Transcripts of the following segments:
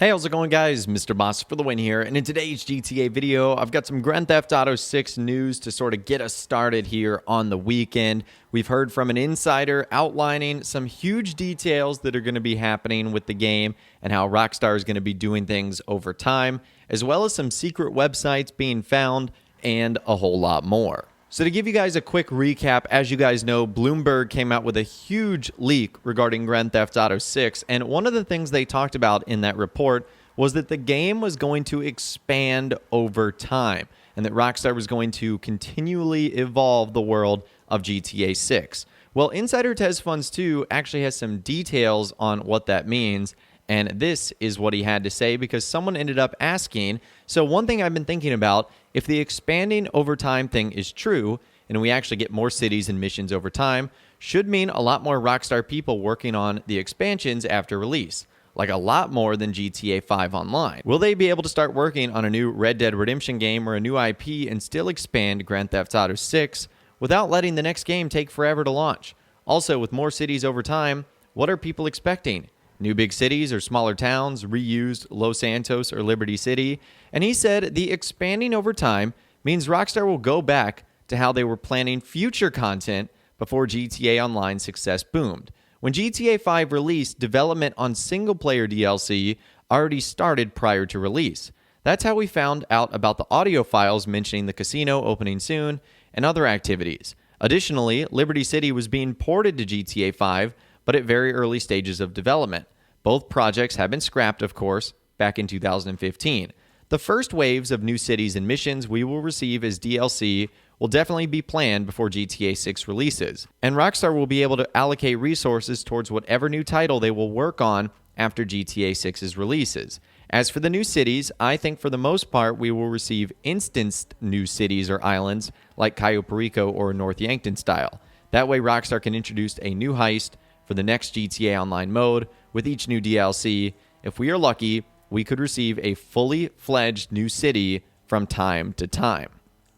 Hey, how's it going, guys? Mr. Boss for the win here, and in today's GTA video, I've got some Grand Theft Auto 6 news to sort of get us started here on the weekend. We've heard from an insider outlining some huge details that are going to be happening with the game and how Rockstar is going to be doing things over time, as well as some secret websites being found and a whole lot more. So to give you guys a quick recap, as you guys know, Bloomberg came out with a huge leak regarding Grand Theft Auto 6, and one of the things they talked about in that report was that the game was going to expand over time, and that Rockstar was going to continually evolve the world of GTA 6. Well, Insider Tez Funds 2 actually has some details on what that means, and this is what he had to say because someone ended up asking, so one thing I've been thinking about, if the expanding over time thing is true, and we actually get more cities and missions over time, should mean a lot more Rockstar people working on the expansions after release, like a lot more than GTA 5 Online. Will they be able to start working on a new Red Dead Redemption game or a new IP and still expand Grand Theft Auto 6 without letting the next game take forever to launch? Also, with more cities over time, what are people expecting? New big cities or smaller towns, reused Los Santos or Liberty City? And he said the expanding over time means Rockstar will go back to how they were planning future content before GTA Online success boomed. When GTA 5 released, development on single-player DLC already started prior to release. That's how we found out about the audio files mentioning the casino opening soon and other activities. Additionally, Liberty City was being ported to GTA 5, but at very early stages of development. Both projects have been scrapped, of course, back in 2015. The first waves of new cities and missions we will receive as DLC will definitely be planned before GTA 6 releases, and Rockstar will be able to allocate resources towards whatever new title they will work on after GTA 6's releases. As for the new cities, I think for the most part we will receive instanced new cities or islands like Cayo Perico or North Yankton style. That way Rockstar can introduce a new heist for the next GTA Online mode with each new DLC. If we are lucky, we could receive a fully fledged new city from time to time.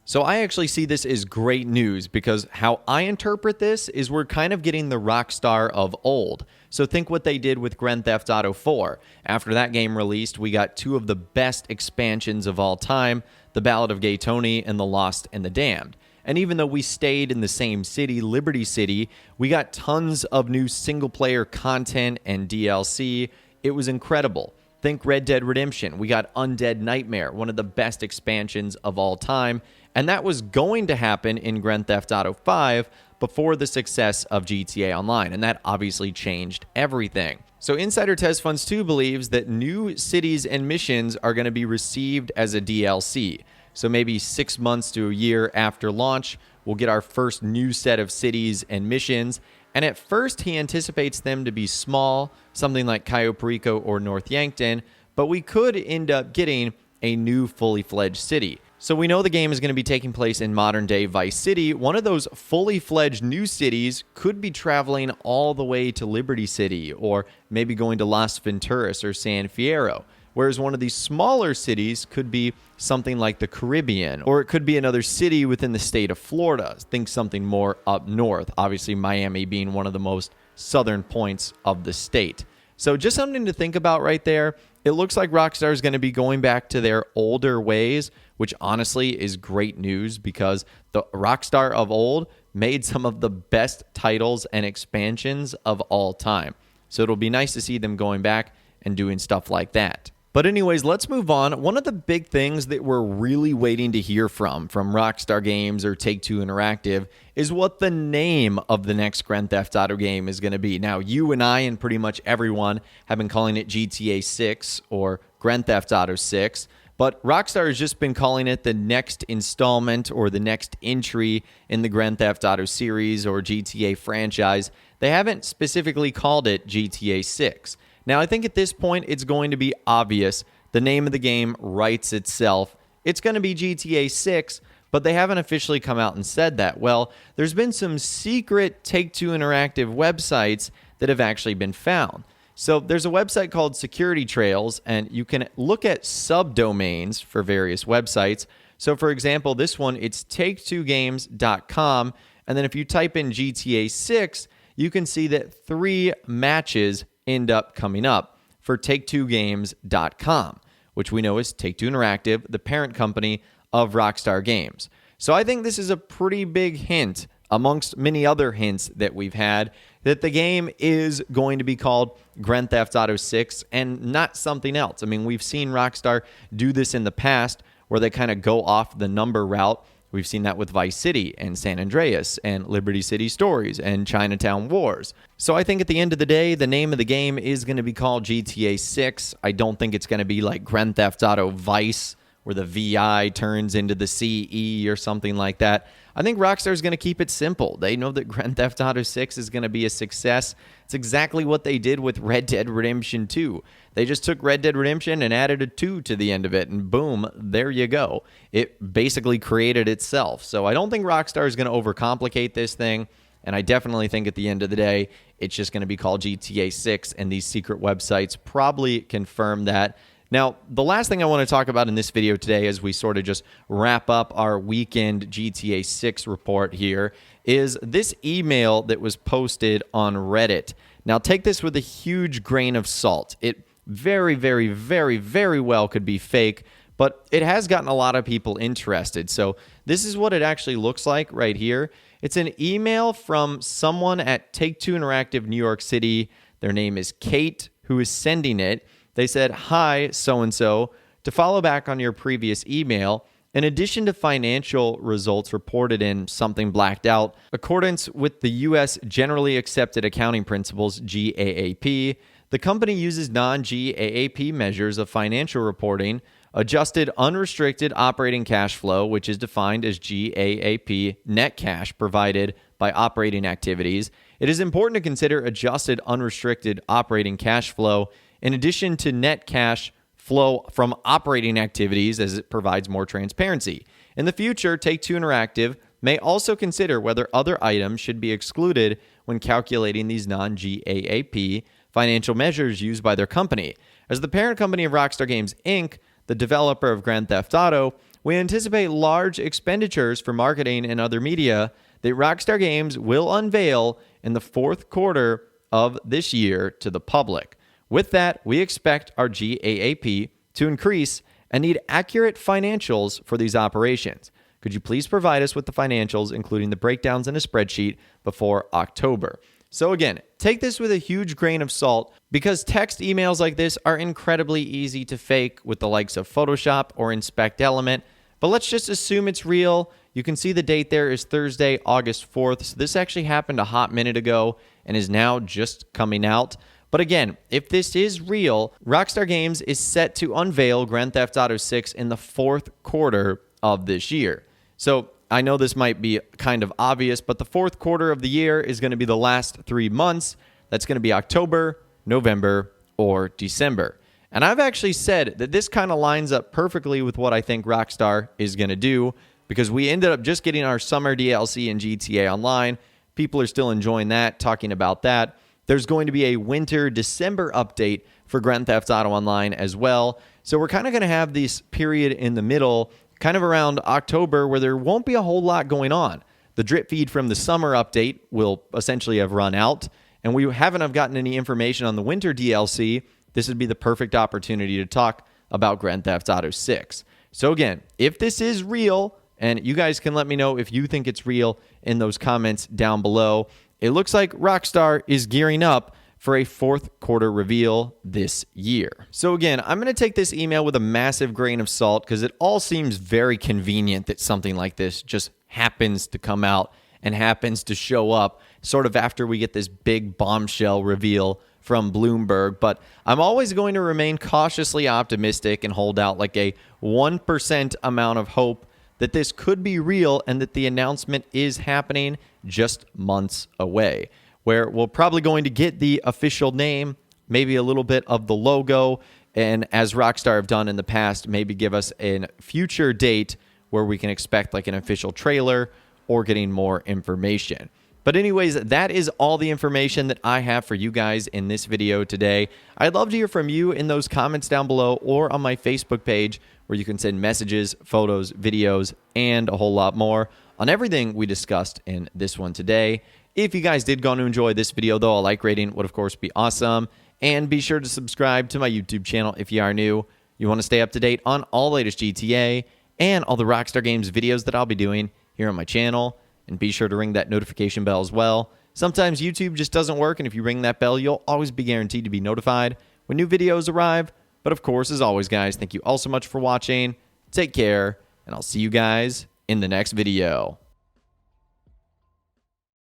So I actually see this as great news because how I interpret this is we're kind of getting the Rockstar of old. So think what they did with Grand Theft Auto 4. After that game released, we got two of the best expansions of all time, The Ballad of Gay Tony and The Lost and the Damned. And even though we stayed in the same city, Liberty City, we got tons of new single-player content and DLC. It was incredible. Think Red Dead Redemption. We got Undead Nightmare, one of the best expansions of all time. And that was going to happen in Grand Theft Auto 5 before the success of GTA Online. And that obviously changed everything. So Insider Tez Funds 2 believes that new cities and missions are going to be received as a DLC. So maybe 6 months to a year after launch, we'll get our first new set of cities and missions. And at first, he anticipates them to be small, something like Cayo Perico or North Yankton, but we could end up getting a new fully fledged city. So we know the game is going to be taking place in modern-day Vice City. One of those fully fledged new cities could be traveling all the way to Liberty City, or maybe going to Las Venturas or San Fierro. Whereas one of these smaller cities could be something like the Caribbean, or it could be another city within the state of Florida. Think something more up north, obviously Miami being one of the most southern points of the state. So just something to think about right there. It looks like Rockstar is going to be going back to their older ways, which honestly is great news because the Rockstar of old made some of the best titles and expansions of all time. So it'll be nice to see them going back and doing stuff like that. But anyways, let's move on. One of the big things that we're really waiting to hear from Rockstar Games or Take-Two Interactive is what the name of the next Grand Theft Auto game is going to be. Now, you and I and pretty much everyone have been calling it GTA 6 or Grand Theft Auto 6, but Rockstar has just been calling it the next installment or the next entry in the Grand Theft Auto series or GTA franchise. They haven't specifically called it GTA 6. Now, I think at this point, it's going to be obvious. The name of the game writes itself. It's going to be GTA 6, but they haven't officially come out and said that. Well, there's been some secret Take-Two Interactive websites that have actually been found. So there's a website called Security Trails, and you can look at subdomains for various websites. So, for example, this one, it's take2games.com, and then if you type in GTA 6, you can see that 3 matches end up coming up. for Take-Two-Games.com, which we know is Take-Two Interactive, the parent company of Rockstar Games. So I think this is a pretty big hint, amongst many other hints that we've had, that the game is going to be called Grand Theft Auto 6 and not something else. I mean, we've seen Rockstar do this in the past where they kind of go off the number route. We've seen that with Vice City and San Andreas and Liberty City Stories and Chinatown Wars. So I think at the end of the day, the name of the game is going to be called GTA 6. I don't think it's going to be like Grand Theft Auto Vice, where the VI turns into the CE or something like that. I think Rockstar is going to keep it simple. They know that Grand Theft Auto 6 is going to be a success. It's exactly what they did with Red Dead Redemption 2. They just took Red Dead Redemption and added a 2 to the end of it, and boom, there you go. It basically created itself. So I don't think Rockstar is going to overcomplicate this thing, and I definitely think at the end of the day, it's just going to be called GTA 6, and these secret websites probably confirm that. Now, the last thing I want to talk about in this video today as we sort of just wrap up our weekend GTA 6 report here is this email that was posted on Reddit. Now, take this with a huge grain of salt. It very, very, very, very well could be fake, but it has gotten a lot of people interested. So this is what it actually looks like right here. It's an email from someone at Take-Two Interactive New York City. Their name is Kate, who is sending it. They said, "Hi, so-and-so. To follow back on your previous email, in addition to financial results reported in something blacked out, accordance with the U.S. Generally Accepted Accounting Principles, GAAP, the company uses non-GAAP measures of financial reporting, adjusted unrestricted operating cash flow, which is defined as GAAP net cash provided by operating activities. It is important to consider adjusted unrestricted operating cash flow in addition to net cash flow from operating activities, as it provides more transparency. In the future, Take-Two Interactive may also consider whether other items should be excluded when calculating these non-GAAP financial measures used by their company. As the parent company of Rockstar Games, Inc., the developer of Grand Theft Auto, we anticipate large expenditures for marketing and other media that Rockstar Games will unveil in the fourth quarter of this year to the public. With that, we expect our GAAP to increase and need accurate financials for these operations. Could you please provide us with the financials, including the breakdowns in a spreadsheet, before October?" So again, take this with a huge grain of salt because text emails like this are incredibly easy to fake with the likes of Photoshop or Inspect Element. But let's just assume it's real. You can see the date there is Thursday, August 4th. So this actually happened a hot minute ago and is now just coming out. But again, if this is real, Rockstar Games is set to unveil Grand Theft Auto 6 in the fourth quarter of this year. So I know this might be kind of obvious, but the fourth quarter of the year is going to be the last 3 months. That's going to be October, November, or December. And I've actually said that this kind of lines up perfectly with what I think Rockstar is going to do because we ended up just getting our summer DLC in GTA Online. People are still enjoying that, talking about that. There's going to be a winter December update for Grand Theft Auto Online as well. So we're kind of going to have this period in the middle, kind of around October, where there won't be a whole lot going on. The drip feed from the summer update will essentially have run out, and we haven't have gotten any information on the winter DLC. This would be the perfect opportunity to talk about Grand Theft Auto 6. So again, if this is real, and you guys can let me know if you think it's real in those comments down below, it looks like Rockstar is gearing up for a fourth quarter reveal this year. So again, I'm going to take this email with a massive grain of salt because it all seems very convenient that something like this just happens to come out and happens to show up sort of after we get this big bombshell reveal from Bloomberg. But I'm always going to remain cautiously optimistic and hold out like a 1% amount of hope that this could be real and that the announcement is happening just months away, where we're probably going to get the official name, maybe a little bit of the logo, and as Rockstar have done in the past, maybe give us a future date where we can expect like an official trailer or getting more information. But anyways, that is all the information that I have for you guys in this video today. I'd love to hear from you in those comments down below or on my Facebook page where you can send messages, photos, videos, and a whole lot more on everything we discussed in this one today. If you guys did go to enjoy this video, though, a like rating would, of course, be awesome. And be sure to subscribe to my YouTube channel if you are new. You want to stay up to date on all the latest GTA and all the Rockstar Games videos that I'll be doing here on my channel. And be sure to ring that notification bell as well. Sometimes YouTube just doesn't work, and if you ring that bell, you'll always be guaranteed to be notified when new videos arrive. But of course, as always, guys, thank you all so much for watching. Take care, and I'll see you guys in the next video.